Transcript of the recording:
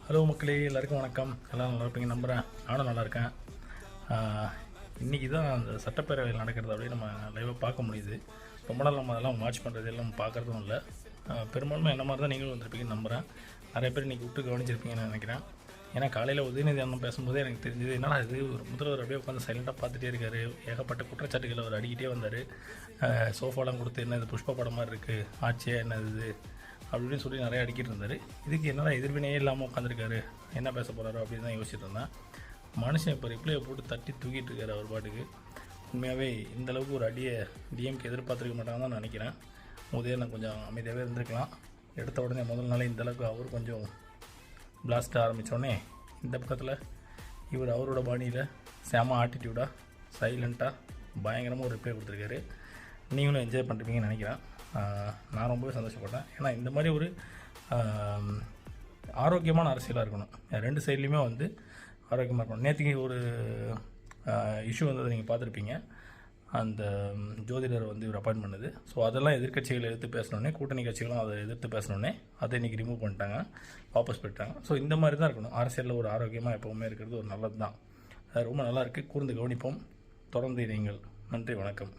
Hello மக்களே, எல்லாருக்கும் வணக்கம். எல்லாம் நல்லா இருப்பீங்க நம்புகிறேன். நானும் நல்லா இருக்கேன். இன்றைக்கி தான் அந்த சட்டப்பேரவையில் நடக்கிறது அப்படியே நம்ம லைவாக பார்க்க முடியுது. ரொம்ப நாள் நம்ம அதெல்லாம் வாட்ச் பண்ணுறது எல்லாம் பார்க்குறதும் இல்லை. பெரும்பான்மை என்ன மாதிரி தான் நீங்களும் வந்திருப்பீங்கன்னு நம்புகிறேன். நிறைய பேர் இன்றைக்கி விட்டு கவனிச்சிருப்பீங்கன்னு நினைக்கிறேன். ஏன்னா காலையில் உதயநிதி அண்ணன் பேசும்போதே எனக்கு தெரிஞ்சது என்னன்னா, இது ஒரு முதல்வர் அப்படியே உட்காந்து சைலண்ட்டாக பார்த்துட்டே இருக்கார். ஏகப்பட்ட குற்றச்சாட்டுகளை அவர் அடிக்கிட்டே வந்தார். சோஃபாலாம் கொடுத்து என்ன இது புஷ்ப படம் மாதிரி இருக்குது, ஆட்சியாக என்ன இது அப்படின்னு சொல்லி நிறையா அடிக்கிட்டு இருந்தார். இதுக்கு என்னடா எதிர்வினையே இல்லாமல் உட்காந்துருக்காரு, என்ன பேச போகிறாரோ அப்படின்னு தான் யோசிச்சுட்டு இருந்தேன். மனுஷன் இப்போ ரிப்ளையை போட்டு தட்டி தூக்கிட்டு இருக்காரு அவர் பாட்டுக்கு. உண்மையாகவே இந்தளவுக்கு ஒரு அடியை டிஎம்கே எதிர்பார்த்துருக்க மாட்டாங்கன்னு தான் நினைக்கிறேன். உதயண்ணன் கொஞ்சம் அமைதியாகவே இருந்திருக்கலாம். எடுத்த உடனே முதல் நாளே இந்தளவுக்கு அவர் கொஞ்சம் பிளாஸ்ட் ஆரம்பித்தோடனே இந்த பக்கத்தில் இவர் அவரோட பாணியில் செம ஆட்டிடியூடாக சைலண்ட்டாக பயங்கரமாக ஒரு ரிப்ளை கொடுத்துருக்காரு. நீங்களும் என்ஜாய் பண்ணுறீங்கன்னு நினைக்கிறேன். நான் ரொம்பவே சந்தோஷப்பட்டேன். ஏன்னா இந்த மாதிரி ஒரு ஆரோக்கியமான அரசியலாக இருக்கணும். ரெண்டு சைட்லேயுமே வந்து ஆரோக்கியமாக இருக்கணும். நேற்றுக்கு ஒரு இஷ்யூ வந்ததை நீங்கள் பார்த்துருப்பீங்க. அந்த ஜோதிடர் வந்து இவர் அப்பாயின்ட் பண்ணுது. ஸோ அதெல்லாம் எதிர்க்கட்சிகளை எதிர்த்து பேசினோடனே, கூட்டணி கட்சிகளும் அதை எதிர்த்து பேசினோடனே அதை இன்றைக்கி ரிமூவ் பண்ணிட்டாங்க, வாபஸ் போயிட்டாங்க. ஸோ இந்த மாதிரி தான் இருக்கணும். அரசியலில் ஒரு ஆரோக்கியமாக எப்போவுமே இருக்கிறது ஒரு நல்லது தான். ரொம்ப நல்லாயிருக்கு. கூர்ந்து கவனிப்போம். தொடர்ந்து நீங்கள். நன்றி, வணக்கம்.